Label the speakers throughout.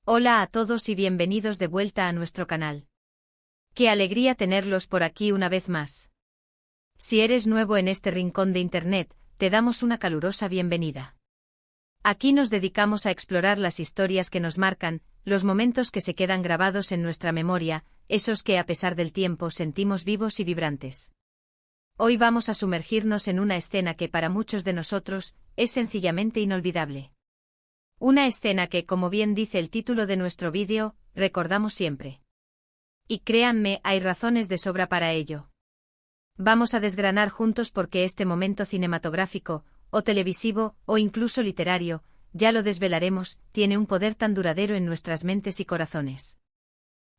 Speaker 1: Hola a todos y bienvenidos de vuelta a nuestro canal. Qué alegría tenerlos por aquí una vez más. Si eres nuevo en este rincón de Internet, te damos una calurosa bienvenida. Aquí nos dedicamos a explorar las historias que nos marcan, los momentos que se quedan grabados en nuestra memoria, esos que a pesar del tiempo sentimos vivos y vibrantes. Hoy vamos a sumergirnos en una escena que para muchos de nosotros es sencillamente inolvidable. Una escena que, como bien dice el título de nuestro vídeo, recordamos siempre. Y créanme, hay razones de sobra para ello. Vamos a desgranar juntos por qué este momento cinematográfico, o televisivo, o incluso literario, ya lo desvelaremos, tiene un poder tan duradero en nuestras mentes y corazones.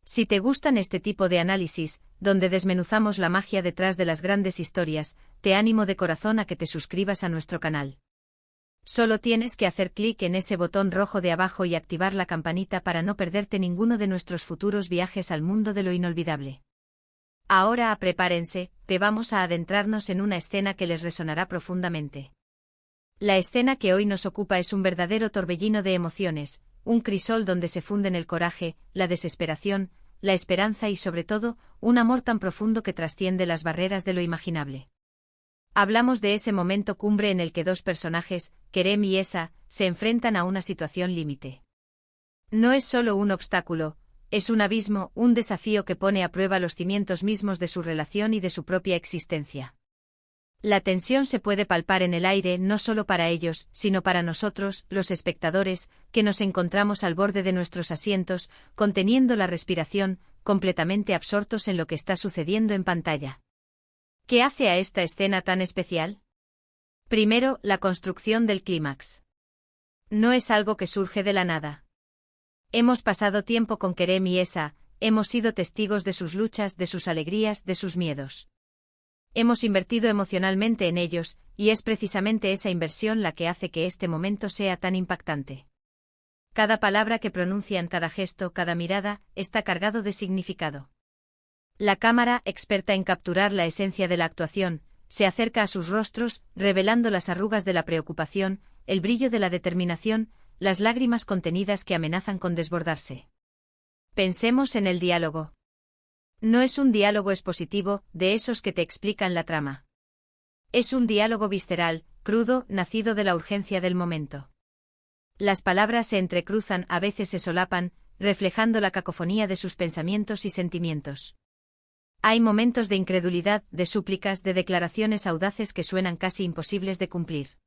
Speaker 1: Si te gustan este tipo de análisis, donde desmenuzamos la magia detrás de las grandes historias, te animo de corazón a que te suscribas a nuestro canal. Solo tienes que hacer clic en ese botón rojo de abajo y activar la campanita para no perderte ninguno de nuestros futuros viajes al mundo de lo inolvidable. Ahora prepárense, que vamos a adentrarnos en una escena que les resonará profundamente. La escena que hoy nos ocupa es un verdadero torbellino de emociones, un crisol donde se funden el coraje, la desesperación, la esperanza y sobre todo, un amor tan profundo que trasciende las barreras de lo imaginable. Hablamos de ese momento cumbre en el que dos personajes, Kerem y Esa, se enfrentan a una situación límite. No es solo un obstáculo, es un abismo, un desafío que pone a prueba los cimientos mismos de su relación y de su propia existencia. La tensión se puede palpar en el aire no solo para ellos, sino para nosotros, los espectadores, que nos encontramos al borde de nuestros asientos, conteniendo la respiración, completamente absortos en lo que está sucediendo en pantalla. ¿Qué hace a esta escena tan especial? Primero, la construcción del clímax. No es algo que surge de la nada. Hemos pasado tiempo con Kerem y Esa, hemos sido testigos de sus luchas, de sus alegrías, de sus miedos. Hemos invertido emocionalmente en ellos, y es precisamente esa inversión la que hace que este momento sea tan impactante. Cada palabra que pronuncian, cada gesto, cada mirada, está cargado de significado. La cámara, experta en capturar la esencia de la actuación, se acerca a sus rostros, revelando las arrugas de la preocupación, el brillo de la determinación, las lágrimas contenidas que amenazan con desbordarse. Pensemos en el diálogo. No es un diálogo expositivo, de esos que te explican la trama. Es un diálogo visceral, crudo, nacido de la urgencia del momento. Las palabras se entrecruzan, a veces se solapan, reflejando la cacofonía de sus pensamientos y sentimientos. Hay momentos de incredulidad, de súplicas, de declaraciones audaces que suenan casi imposibles de cumplir.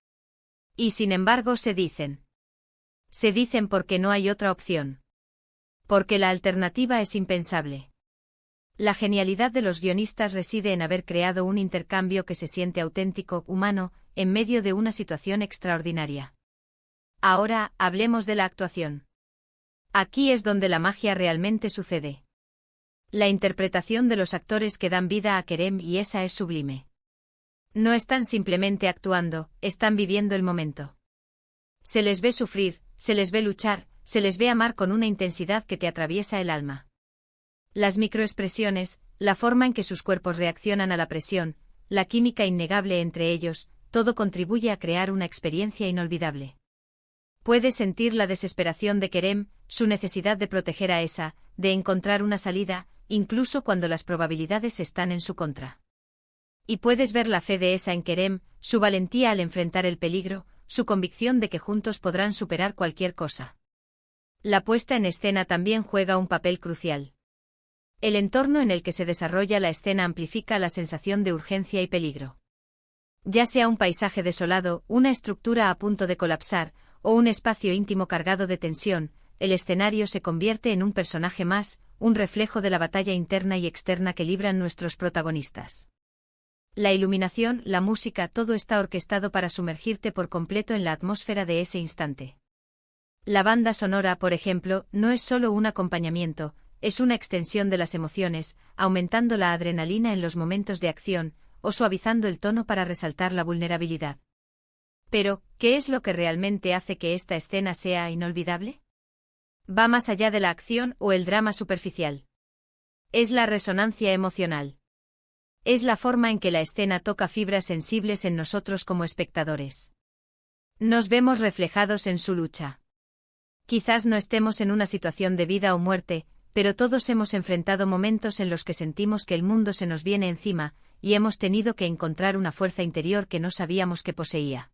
Speaker 1: Y sin embargo se dicen. Se dicen porque no hay otra opción. Porque la alternativa es impensable. La genialidad de los guionistas reside en haber creado un intercambio que se siente auténtico, humano, en medio de una situación extraordinaria. Ahora, hablemos de la actuación. Aquí es donde la magia realmente sucede. La interpretación de los actores que dan vida a Kerem y Esa es sublime. No están simplemente actuando, están viviendo el momento. Se les ve sufrir, se les ve luchar, se les ve amar con una intensidad que te atraviesa el alma. Las microexpresiones, la forma en que sus cuerpos reaccionan a la presión, la química innegable entre ellos, todo contribuye a crear una experiencia inolvidable. Puedes sentir la desesperación de Kerem, su necesidad de proteger a Esa, de encontrar una salida, incluso cuando las probabilidades están en su contra. Y puedes ver la fe de Esa en Kerem, su valentía al enfrentar el peligro, su convicción de que juntos podrán superar cualquier cosa. La puesta en escena también juega un papel crucial. El entorno en el que se desarrolla la escena amplifica la sensación de urgencia y peligro. Ya sea un paisaje desolado, una estructura a punto de colapsar, o un espacio íntimo cargado de tensión, el escenario se convierte en un personaje más, un reflejo de la batalla interna y externa que libran nuestros protagonistas. La iluminación, la música, todo está orquestado para sumergirte por completo en la atmósfera de ese instante. La banda sonora, por ejemplo, no es solo un acompañamiento, es una extensión de las emociones, aumentando la adrenalina en los momentos de acción, o suavizando el tono para resaltar la vulnerabilidad. Pero, ¿qué es lo que realmente hace que esta escena sea inolvidable? Va más allá de la acción o el drama superficial. Es la resonancia emocional. Es la forma en que la escena toca fibras sensibles en nosotros como espectadores. Nos vemos reflejados en su lucha. Quizás no estemos en una situación de vida o muerte, pero todos hemos enfrentado momentos en los que sentimos que el mundo se nos viene encima, y hemos tenido que encontrar una fuerza interior que no sabíamos que poseía.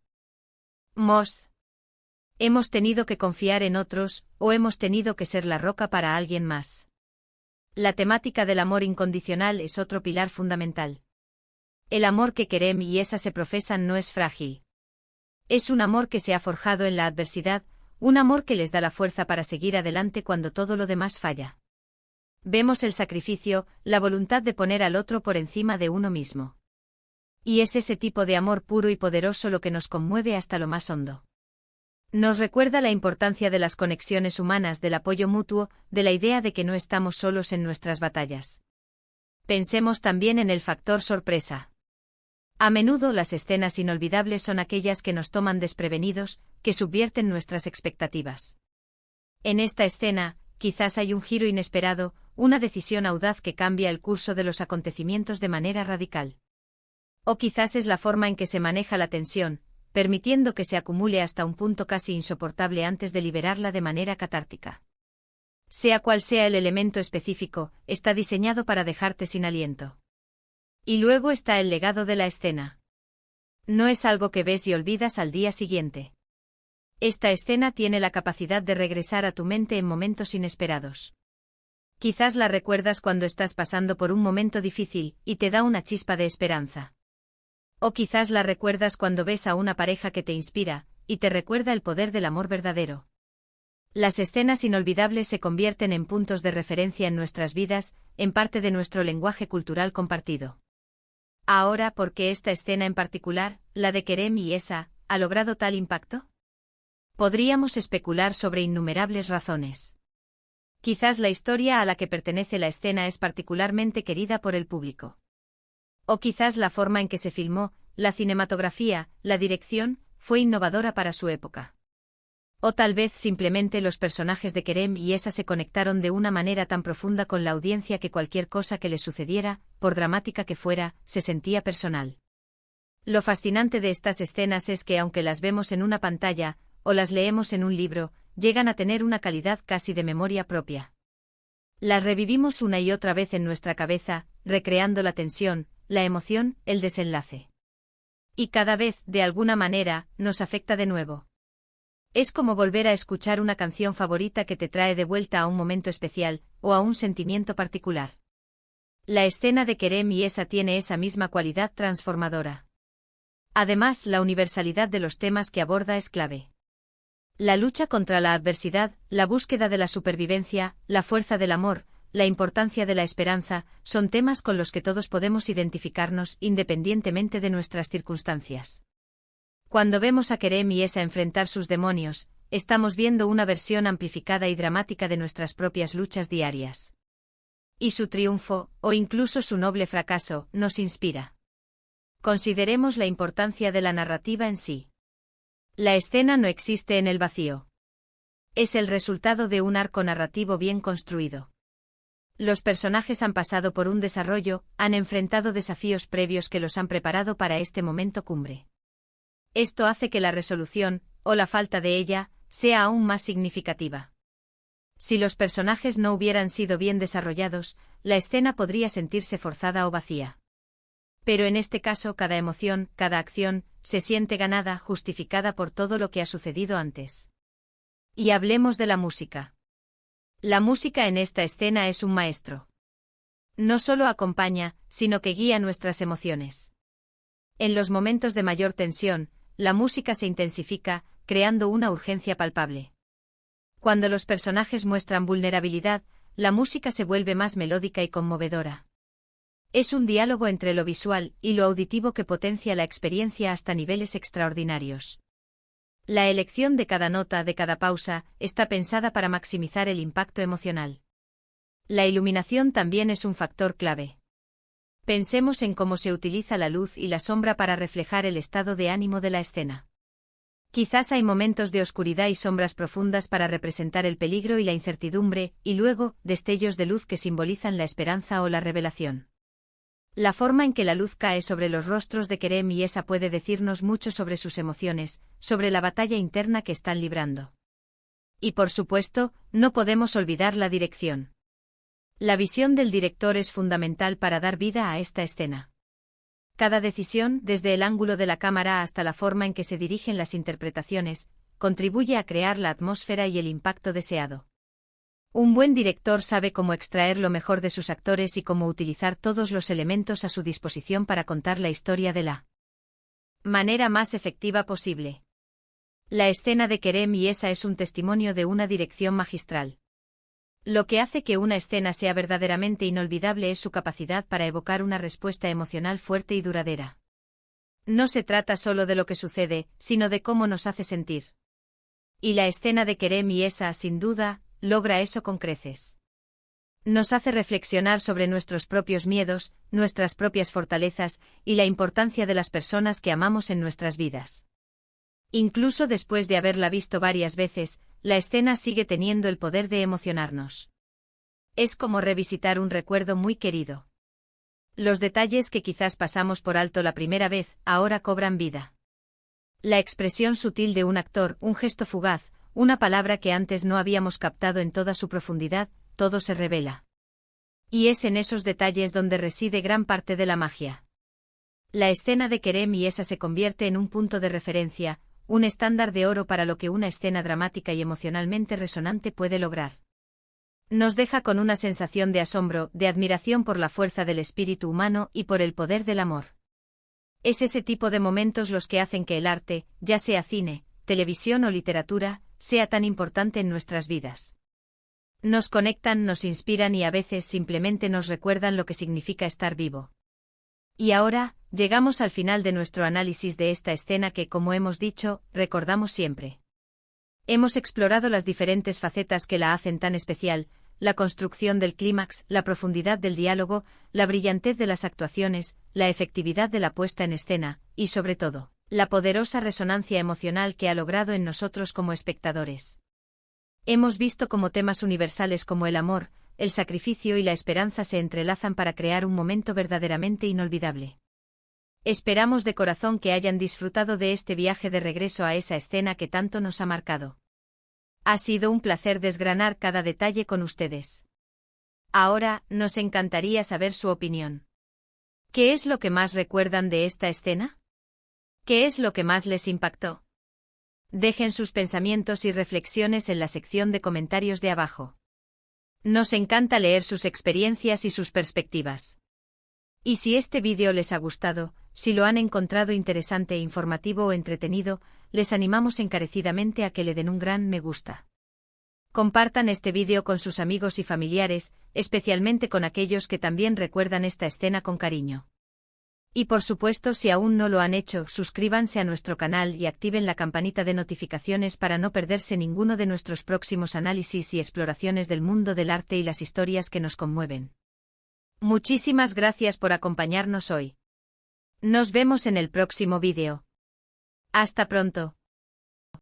Speaker 1: Hemos tenido que confiar en otros, o hemos tenido que ser la roca para alguien más. La temática del amor incondicional es otro pilar fundamental. El amor que Kerem y Esa se profesan no es frágil. Es un amor que se ha forjado en la adversidad, un amor que les da la fuerza para seguir adelante cuando todo lo demás falla. Vemos el sacrificio, la voluntad de poner al otro por encima de uno mismo. Y es ese tipo de amor puro y poderoso lo que nos conmueve hasta lo más hondo. Nos recuerda la importancia de las conexiones humanas, del apoyo mutuo, de la idea de que no estamos solos en nuestras batallas. Pensemos también en el factor sorpresa. A menudo las escenas inolvidables son aquellas que nos toman desprevenidos, que subvierten nuestras expectativas. En esta escena, quizás hay un giro inesperado, una decisión audaz que cambia el curso de los acontecimientos de manera radical. O quizás es la forma en que se maneja la tensión, permitiendo que se acumule hasta un punto casi insoportable antes de liberarla de manera catártica. Sea cual sea el elemento específico, está diseñado para dejarte sin aliento. Y luego está el legado de la escena. No es algo que ves y olvidas al día siguiente. Esta escena tiene la capacidad de regresar a tu mente en momentos inesperados. Quizás la recuerdas cuando estás pasando por un momento difícil, y te da una chispa de esperanza. O quizás la recuerdas cuando ves a una pareja que te inspira, y te recuerda el poder del amor verdadero. Las escenas inolvidables se convierten en puntos de referencia en nuestras vidas, en parte de nuestro lenguaje cultural compartido. Ahora, ¿por qué esta escena en particular, la de Kerem y Esa, ha logrado tal impacto? Podríamos especular sobre innumerables razones. Quizás la historia a la que pertenece la escena es particularmente querida por el público. O quizás la forma en que se filmó, la cinematografía, la dirección, fue innovadora para su época. O tal vez simplemente los personajes de Kerem y Esa se conectaron de una manera tan profunda con la audiencia que cualquier cosa que les sucediera, por dramática que fuera, se sentía personal. Lo fascinante de estas escenas es que aunque las vemos en una pantalla, o las leemos en un libro, llegan a tener una calidad casi de memoria propia. Las revivimos una y otra vez en nuestra cabeza, recreando la tensión, la emoción, el desenlace. Y cada vez, de alguna manera, nos afecta de nuevo. Es como volver a escuchar una canción favorita que te trae de vuelta a un momento especial, o a un sentimiento particular. La escena de Kerem y Esa tiene esa misma cualidad transformadora. Además, la universalidad de los temas que aborda es clave. La lucha contra la adversidad, la búsqueda de la supervivencia, la fuerza del amor, la importancia de la esperanza, son temas con los que todos podemos identificarnos independientemente de nuestras circunstancias. Cuando vemos a Kerem y Esa enfrentar sus demonios, estamos viendo una versión amplificada y dramática de nuestras propias luchas diarias. Y su triunfo, o incluso su noble fracaso, nos inspira. Consideremos la importancia de la narrativa en sí. La escena no existe en el vacío. Es el resultado de un arco narrativo bien construido. Los personajes han pasado por un desarrollo, han enfrentado desafíos previos que los han preparado para este momento cumbre. Esto hace que la resolución, o la falta de ella, sea aún más significativa. Si los personajes no hubieran sido bien desarrollados, la escena podría sentirse forzada o vacía. Pero en este caso cada emoción, cada acción, se siente ganada, justificada por todo lo que ha sucedido antes. Y hablemos de la música. La música en esta escena es un maestro. No solo acompaña, sino que guía nuestras emociones. En los momentos de mayor tensión, la música se intensifica, creando una urgencia palpable. Cuando los personajes muestran vulnerabilidad, la música se vuelve más melódica y conmovedora. Es un diálogo entre lo visual y lo auditivo que potencia la experiencia hasta niveles extraordinarios. La elección de cada nota, de cada pausa, está pensada para maximizar el impacto emocional. La iluminación también es un factor clave. Pensemos en cómo se utiliza la luz y la sombra para reflejar el estado de ánimo de la escena. Quizás hay momentos de oscuridad y sombras profundas para representar el peligro y la incertidumbre, y luego, destellos de luz que simbolizan la esperanza o la revelación. La forma en que la luz cae sobre los rostros de Kerem y Esa puede decirnos mucho sobre sus emociones, sobre la batalla interna que están librando. Y por supuesto, no podemos olvidar la dirección. La visión del director es fundamental para dar vida a esta escena. Cada decisión, desde el ángulo de la cámara hasta la forma en que se dirigen las interpretaciones, contribuye a crear la atmósfera y el impacto deseado. Un buen director sabe cómo extraer lo mejor de sus actores y cómo utilizar todos los elementos a su disposición para contar la historia de la manera más efectiva posible. La escena de Kerem y Esa es un testimonio de una dirección magistral. Lo que hace que una escena sea verdaderamente inolvidable es su capacidad para evocar una respuesta emocional fuerte y duradera. No se trata solo de lo que sucede, sino de cómo nos hace sentir. Y la escena de Kerem y Esa, sin duda, logra eso con creces. Nos hace reflexionar sobre nuestros propios miedos, nuestras propias fortalezas, y la importancia de las personas que amamos en nuestras vidas. Incluso después de haberla visto varias veces, la escena sigue teniendo el poder de emocionarnos. Es como revisitar un recuerdo muy querido. Los detalles que quizás pasamos por alto la primera vez, ahora cobran vida. La expresión sutil de un actor, un gesto fugaz, una palabra que antes no habíamos captado en toda su profundidad, todo se revela. Y es en esos detalles donde reside gran parte de la magia. La escena de Kerem y Esa se convierte en un punto de referencia, un estándar de oro para lo que una escena dramática y emocionalmente resonante puede lograr. Nos deja con una sensación de asombro, de admiración por la fuerza del espíritu humano y por el poder del amor. Es ese tipo de momentos los que hacen que el arte, ya sea cine, televisión o literatura, sea tan importante en nuestras vidas. Nos conectan, nos inspiran y a veces simplemente nos recuerdan lo que significa estar vivo. Y ahora, llegamos al final de nuestro análisis de esta escena que, como hemos dicho, recordamos siempre. Hemos explorado las diferentes facetas que la hacen tan especial, la construcción del clímax, la profundidad del diálogo, la brillantez de las actuaciones, la efectividad de la puesta en escena, y sobre todo, la poderosa resonancia emocional que ha logrado en nosotros como espectadores. Hemos visto cómo temas universales como el amor, el sacrificio y la esperanza se entrelazan para crear un momento verdaderamente inolvidable. Esperamos de corazón que hayan disfrutado de este viaje de regreso a esa escena que tanto nos ha marcado. Ha sido un placer desgranar cada detalle con ustedes. Ahora, nos encantaría saber su opinión. ¿Qué es lo que más recuerdan de esta escena? ¿Qué es lo que más les impactó? Dejen sus pensamientos y reflexiones en la sección de comentarios de abajo. Nos encanta leer sus experiencias y sus perspectivas. Y si este vídeo les ha gustado, si lo han encontrado interesante, informativo o entretenido, les animamos encarecidamente a que le den un gran me gusta. Compartan este vídeo con sus amigos y familiares, especialmente con aquellos que también recuerdan esta escena con cariño. Y por supuesto, si aún no lo han hecho, suscríbanse a nuestro canal y activen la campanita de notificaciones para no perderse ninguno de nuestros próximos análisis y exploraciones del mundo del arte y las historias que nos conmueven. Muchísimas gracias por acompañarnos hoy. Nos vemos en el próximo vídeo. Hasta pronto.